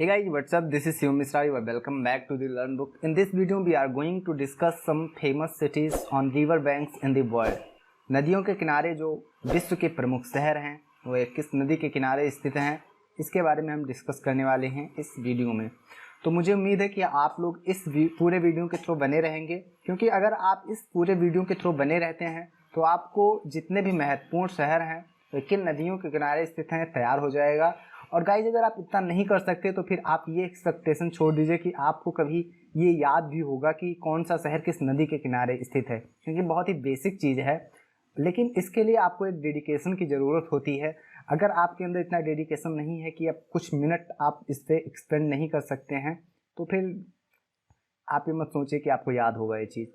Hey guys, what's up? This is Shivam Misra. You are welcome back to the Learn Book. In this video, we are going to discuss some famous cities on river banks in the world. नदियों के किनारे जो विश्व के प्रमुख शहर हैं वो किस नदी के किनारे स्थित हैं, इसके बारे में हम डिस्कस करने वाले हैं इस वीडियो में। तो मुझे उम्मीद है कि आप लोग इस पूरे वीडियो के थ्रू बने रहेंगे, क्योंकि अगर आप इस पूरे वीडियो के थ्रू बने रहते हैं तो आपको जितने भी महत्वपूर्ण शहर हैं किन नदियों के किनारे स्थित हैं तैयार हो जाएगा। और गाइज, अगर आप इतना नहीं कर सकते तो फिर आप ये एक्सपेक्टेशन छोड़ दीजिए कि आपको कभी ये याद भी होगा कि कौन सा शहर किस नदी के किनारे स्थित है, क्योंकि बहुत ही बेसिक चीज़ है। लेकिन इसके लिए आपको एक डेडिकेशन की ज़रूरत होती है। अगर आपके अंदर इतना डेडिकेशन नहीं है कि आप कुछ मिनट आप इस पर एक्सपेंड नहीं कर सकते हैं तो फिर आप ये मत सोचिए कि आपको याद होगा ये चीज़।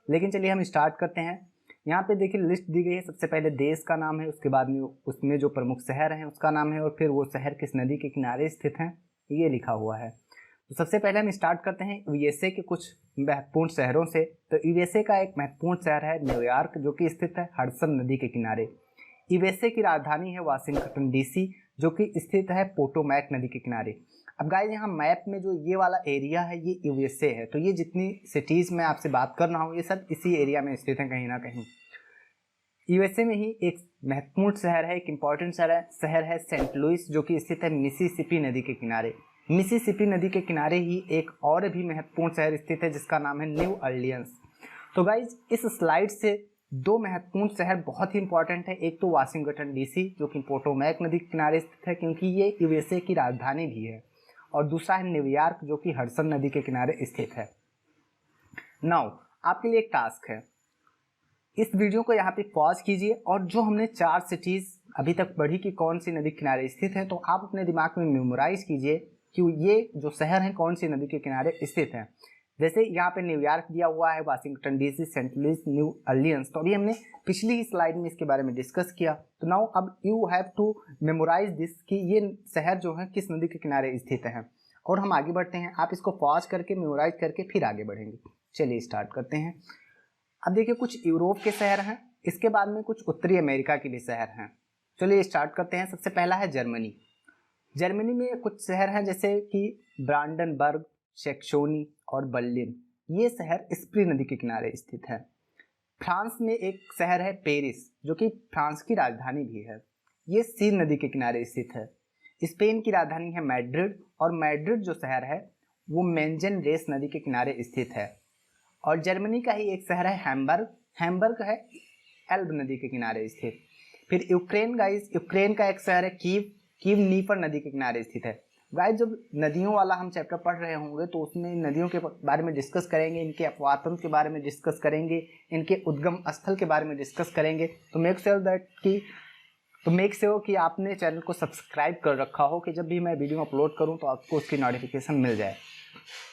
लेकिन चलिए हम स्टार्ट करते हैं। यहाँ पे देखिए लिस्ट दी गई है। सबसे पहले देश का नाम है, उसके बाद में उसमें जो प्रमुख शहर हैं उसका नाम है, और फिर वो शहर किस नदी के किनारे स्थित हैं ये लिखा हुआ है। तो सबसे पहले हम स्टार्ट करते हैं यूएसए के कुछ महत्वपूर्ण शहरों से। तो यूएसए का एक महत्वपूर्ण शहर है न्यूयॉर्क, जो कि स्थित है हडसन नदी के किनारे। यूएसए की राजधानी है वाशिंगटन डीसी, जो कि स्थित है पोटोमैक नदी के किनारे। अब गाइस, यहाँ मैप में जो ये वाला एरिया है ये यूएसए है, तो ये जितनी सिटीज़ मैं आपसे बात कर रहा हूँ ये सब इसी एरिया में स्थित हैं कहीं ना कहीं। यूएसए में ही एक महत्वपूर्ण शहर है, एक इम्पॉर्टेंट शहर है सेंट लुइस, जो कि स्थित है मिसिसिपी नदी के किनारे। मिसिसिपी नदी के किनारे ही एक और भी महत्वपूर्ण शहर स्थित है जिसका नाम है न्यू ऑरलियंस। तो गाइज, इस स्लाइड से दो महत्वपूर्ण शहर बहुत ही इंपॉर्टेंट है। एक तो वाशिंगटन डीसी, जो कि पोटोमैक नदी के किनारे स्थित है क्योंकि ये यूएसए की राजधानी भी है, और दूसरा है न्यूयॉर्क, जो कि हडसन नदी के किनारे स्थित है। नाउ आपके लिए एक टास्क है, इस वीडियो को यहाँ पे पॉज कीजिए और जो हमने 4 सिटीज़ अभी तक पढ़ी कि कौन सी नदी किनारे स्थित है, तो आप अपने दिमाग में मेमोराइज कीजिए कि ये जो शहर हैं कौन सी नदी के किनारे स्थित हैं। जैसे यहाँ पे न्यूयॉर्क दिया हुआ है, Washington DC, Saint Louis, New Orleans. तो अभी हमने पिछली ही स्लाइड में इसके बारे में डिस्कस किया। तो नाउ अब you have to memorize this कि ये शहर जो है किस नदी के किनारे स्थित हैं। और हम आगे बढ़ते हैं, आप इसको पॉज करके मेमोराइज करके फिर आगे बढ़ेंगे। चलिए स्टार्ट करते हैं। अब देखिए कुछ यूरोप के शहर हैं, इसके बाद में कुछ उत्तरी अमेरिका के भी शहर हैं। चलिए स्टार्ट करते हैं। सबसे पहला है जर्मनी। जर्मनी में कुछ शहर हैं जैसे कि ब्रांडनबर्ग, सेक्सोनी और बर्लिन। ये शहर स्प्री नदी के किनारे स्थित है। फ्रांस में एक शहर है पेरिस, जो कि फ्रांस की राजधानी भी है। ये सीन नदी के किनारे स्थित है। स्पेन की राजधानी है मैड्रिड, और मैड्रिड जो शहर है वो मेंजन रेस नदी के किनारे स्थित है। और जर्मनी का ही एक शहर है हैम्बर्ग। हैम्बर्ग है एल्ब नदी के किनारे स्थित। फिर यूक्रेन गाइस, यूक्रेन का एक शहर है कीव। कीव नीपर नदी के किनारे स्थित है। गाइस, जब नदियों वाला हम चैप्टर पढ़ रहे होंगे तो उसमें नदियों के बारे में डिस्कस करेंगे, इनके अपवातन के बारे में डिस्कस करेंगे, इनके उद्गम स्थल के बारे में डिस्कस करेंगे। तो मेक श्योर कि आपने चैनल को सब्सक्राइब कर रखा हो कि जब भी मैं वीडियो अपलोड करूँ तो आपको उसकी नोटिफिकेशन मिल जाए।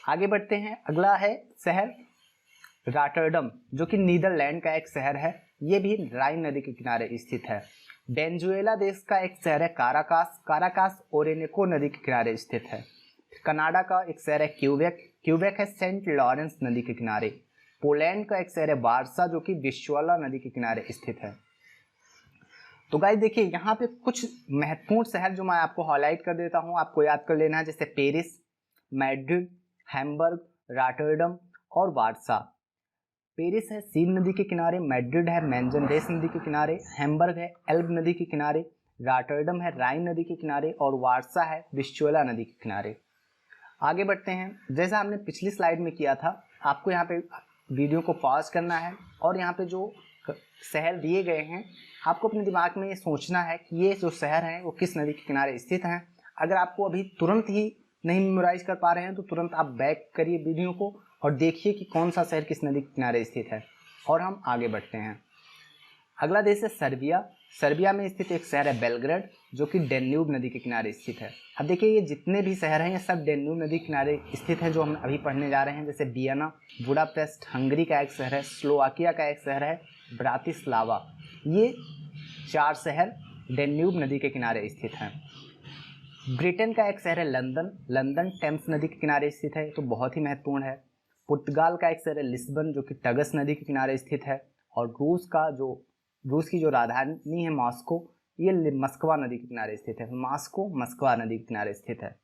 आगे बढ़ते हैं। अगला है शहर रॉटरडम, जो कि नीदरलैंड का एक शहर है। ये भी राइन नदी के किनारे स्थित है। वेनेजुएला देश का एक शहर है काराकास। काराकास ओरेनिको नदी के किनारे स्थित है। कनाडा का एक शहर है क्यूबेक। क्यूबेक है सेंट लॉरेंस नदी के किनारे। पोलैंड का एक शहर है वार्सा, जो कि विस्वाला नदी के किनारे स्थित है। तो गाइस देखिए, यहाँ पे कुछ महत्वपूर्ण शहर जो मैं आपको हाईलाइट कर देता हूँ, आपको याद कर लेना है, जैसे पेरिस, मैड्रिड, हैम्बर्ग, रॉटरडम और वार्सा। पेरिस है सीन नदी के किनारे, मैड्रिड है मेंजन रेस नदी के किनारे, हैम्बर्ग है एल्ब नदी के किनारे, रॉटरडम है राइन नदी के किनारे, और वार्सा है विस्चुला नदी के किनारे। आगे बढ़ते हैं। जैसा हमने पिछली स्लाइड में किया था, आपको यहाँ पे वीडियो को पॉज करना है और यहाँ पे जो शहर दिए गए हैं आपको अपने दिमाग में ये सोचना है कि ये जो शहर हैं वो किस नदी के किनारे स्थित हैं। अगर आपको अभी तुरंत ही नहीं मेमोराइज कर पा रहे हैं तो तुरंत आप बैक करिए वीडियो को और देखिए कि कौन सा शहर किस नदी के किनारे स्थित है, और हम आगे बढ़ते हैं। अगला देश है सर्बिया। सर्बिया में स्थित एक शहर है बेलग्रेड, जो कि डेन्यूब नदी के किनारे स्थित है। अब देखिए, ये जितने भी शहर हैं ये सब डेन्यूब नदी के किनारे स्थित हैं जो हम अभी पढ़ने जा रहे हैं। जैसे वियना, बुडापेस्ट हंगरी का एक शहर है, स्लोवाकिया का एक शहर है ब्रातिस्लावा। ये 4 शहर डेन्यूब नदी के किनारे स्थित हैं। ब्रिटेन का एक शहर है लंदन। लंदन टेम्स नदी के किनारे स्थित है, तो बहुत ही महत्वपूर्ण है। पुर्तगाल का एक शहर है लिस्बन, जो कि टगस नदी के किनारे स्थित है। और रूस की जो राजधानी है मॉस्को, ये मस्कवा नदी के किनारे स्थित है। मॉस्को मस्कवा नदी के किनारे स्थित है।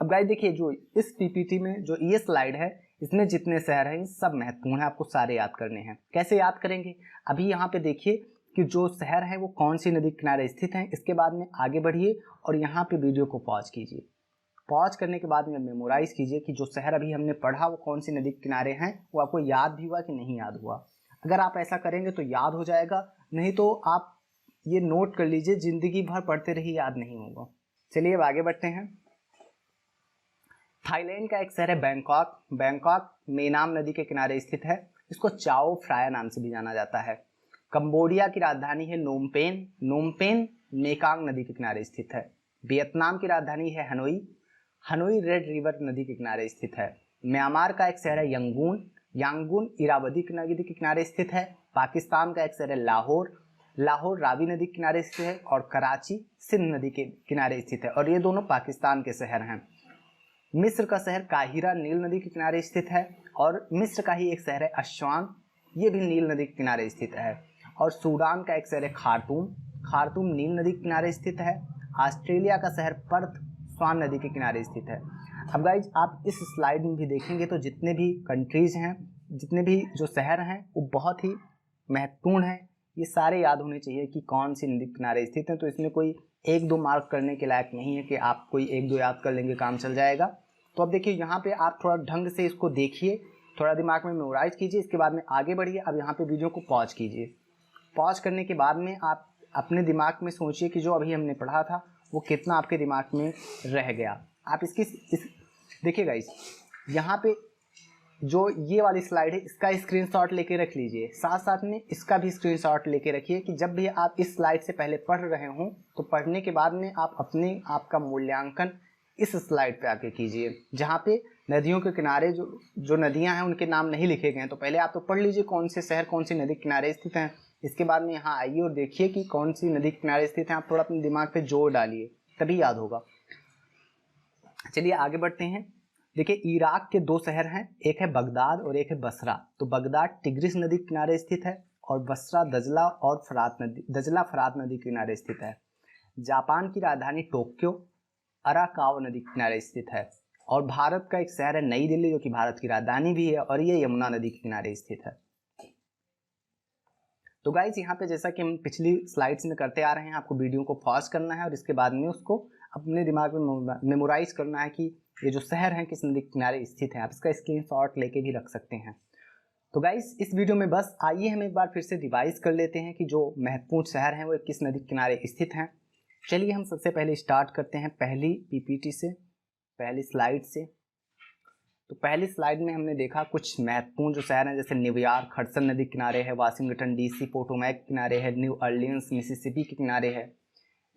अब गाइस देखिए, जो इस पीपीटी में जो ये स्लाइड है, इसमें जितने शहर हैं ये सब महत्वपूर्ण है, आपको सारे याद करने हैं। कैसे याद करेंगे? अभी यहाँ पे देखिए कि जो शहर है वो कौन सी नदी किनारे स्थित हैं। इसके बाद में आगे बढ़िए और यहाँ पे वीडियो को पॉज कीजिए। पॉज करने के बाद में मेमोराइज कीजिए कि जो शहर अभी हमने पढ़ा वो कौन सी नदी के किनारे हैं, वो आपको याद भी हुआ कि नहीं याद हुआ। अगर आप ऐसा करेंगे तो याद हो जाएगा, नहीं तो आप ये नोट कर लीजिए, जिंदगी भर पढ़ते रहिए, याद नहीं होगा। चलिए अब आगे बढ़ते हैं। थाईलैंड का एक शहर है बैंकॉक। बैंकॉक मेनाम नदी के किनारे स्थित है। इसको चाओ फ्राया नाम से भी जाना जाता है। कंबोडिया की राजधानी है नोमपेन। नोमपेन मेकांग नदी के किनारे स्थित है। वियतनाम की राजधानी है हनोई। हनोई रेड रिवर नदी के किनारे स्थित है। म्यांमार का एक शहर है यंगून। यांगून इरावदी नदी के किनारे स्थित है। पाकिस्तान का एक शहर है लाहौर। लाहौर रावी नदी के किनारे स्थित है। और कराची सिंध नदी के किनारे स्थित है, और ये दोनों पाकिस्तान के शहर हैं। मिस्र का शहर काहिरा नील नदी के किनारे स्थित है, और मिस्र का ही एक शहर है अस्वान, ये भी नील नदी के किनारे स्थित है। और सूडान का एक शहर है खार्तूम। खार्तूम नील नदी के किनारे स्थित है। ऑस्ट्रेलिया का शहर पर्थ स्वान नदी के किनारे स्थित है। अब गाइज आप इस स्लाइड में भी देखेंगे तो जितने भी कंट्रीज हैं, जितने भी जो शहर हैं, वो बहुत ही महत्वपूर्ण हैं। ये सारे याद होने चाहिए कि कौन सी नदी के किनारे स्थित हैं। तो इसमें कोई 1-2 मार्क करने के लायक नहीं है कि आप कोई 1-2 याद कर लेंगे काम चल जाएगा। तो अब देखिए, यहाँ पे आप थोड़ा ढंग से इसको देखिए, थोड़ा दिमाग में मेमोराइज कीजिए, इसके बाद में आगे बढ़िए। अब यहाँ पे वीडियो को पॉज कीजिए। पॉज करने के बाद में आप अपने दिमाग में सोचिए कि जो अभी हमने पढ़ा था वो कितना आपके दिमाग में रह गया। आप देखिए गाइस, यहाँ पे जो ये वाली स्लाइड है इसका स्क्रीनशॉट लेके रख लीजिए, साथ साथ में इसका भी स्क्रीनशॉट लेके रखिए कि जब भी आप इस स्लाइड से पहले पढ़ रहे हों तो पढ़ने के बाद में आप अपने आप का मूल्यांकन इस स्लाइड पे आके कीजिए, जहाँ पे नदियों के किनारे जो नदियाँ हैं उनके नाम नहीं लिखे गए हैं। तो पहले आप तो पढ़ लीजिए कौन से शहर कौन सी नदी किनारे स्थित हैं। इसके बाद में यहाँ आइए और देखिए कि कौन सी नदी के किनारे स्थित हैं। आप थोड़ा अपने दिमाग पे जोर डालिए, तभी याद होगा। चलिए आगे बढ़ते हैं। देखिए, इराक के 2 शहर हैं, एक है बगदाद और एक है बसरा। तो बगदाद टिग्रिस नदी के किनारे स्थित है, और बसरा दजला फरात नदी के किनारे स्थित है। जापान की राजधानी टोक्यो अराकावा नदी के किनारे स्थित है। और भारत का एक शहर है नई दिल्ली, जो कि भारत की राजधानी भी है, और ये यमुना नदी के किनारे स्थित है। तो गाइज यहाँ पे जैसा कि हम पिछली स्लाइड्स में करते आ रहे हैं, आपको वीडियो को पॉज करना है और इसके बाद में उसको अपने दिमाग में मेमोराइज करना है कि ये जो शहर हैं किस नदी के किनारे स्थित हैं। आप इसका स्क्रीनशॉट लेके भी रख सकते हैं। तो गाइज इस वीडियो में बस आइए हम एक बार फिर से रिवाइज कर लेते हैं कि जो महत्वपूर्ण शहर हैं वो किस नदी के किनारे स्थित हैं। चलिए हम सबसे पहले स्टार्ट करते हैं पहली पीपीटी से, पहली स्लाइड से। तो पहली स्लाइड में हमने देखा कुछ महत्वपूर्ण जो शहर हैं, जैसे न्यूयॉर्क हडसन नदी किनारे है, वाशिंगटन डीसी पोटोमैक किनारे है, न्यू अर्लियंस मिसिसिपी के किनारे है।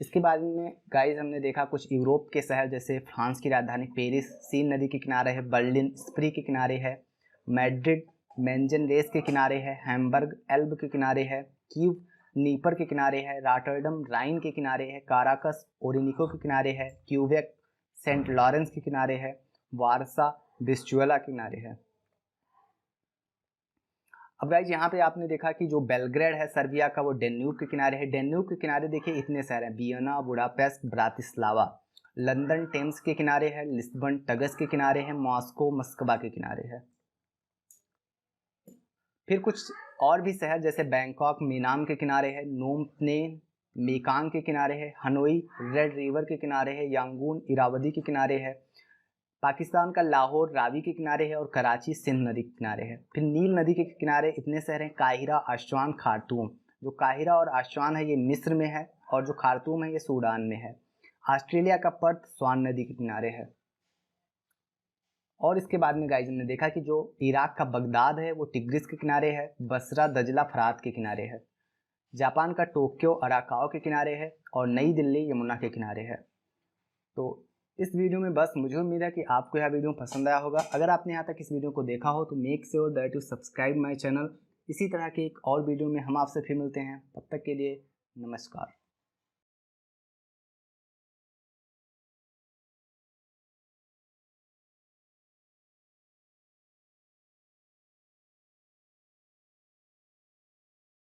इसके बाद में गाइज हमने देखा कुछ यूरोप के शहर, जैसे फ्रांस की राजधानी पेरिस सीन नदी के किनारे है, बर्लिन स्प्री के किनारे है, मैड्रिड मेंजन रेस के किनारे है, हैम्बर्ग एल्ब के किनारे है, कीव नीपर के किनारे है, रॉटरडम राइन के किनारे है, काराकस ओरिनिको के किनारे है, क्यूबेक सेंट लॉरेंस के किनारे है, वारसा विस्चुएला किनारे है। अब गाइज यहाँ पे आपने देखा कि जो बेलग्रेड है सर्बिया का, वो डेन्यूब के किनारे है। डेन्यूब के किनारे देखिए इतने शहर हैं, Vienna Budapest Bratislava. London Thames के किनारे है, लिस्बन टगस के किनारे है, मॉस्को मस्कबा के किनारे है। फिर कुछ और भी शहर जैसे बैंकॉक मेनाम के किनारे है, नोम प्नेम मेकांग के किनारे है, हनोई रेड रिवर के किनारे है, यांगून इरावदी के किनारे है, पाकिस्तान का लाहौर रावी के किनारे है, और कराची सिंध नदी के किनारे है। फिर नील नदी के किनारे इतने शहर हैं, काहिरा अस्वान खार्तूम। जो काहिरा और अस्वान है ये मिस्र में है, और जो खार्तूम है ये सूडान में है। ऑस्ट्रेलिया का पर्थ स्वान नदी के किनारे है। और इसके बाद में गाइज हमने देखा कि जो इराक का बगदाद है वो टिग्रिस के किनारे है, बसरा दजला फरात के किनारे है। जापान का टोक्यो अराकावा के किनारे है, और नई दिल्ली यमुना के किनारे है। तो इस वीडियो में बस मुझे उम्मीद है कि आपको यह वीडियो पसंद आया होगा। अगर आपने यहाँ तक इस वीडियो को देखा हो तो make sure that you subscribe my channel. इसी तरह के एक और वीडियो में हम आपसे फिर मिलते हैं, तब तक के लिए नमस्कार।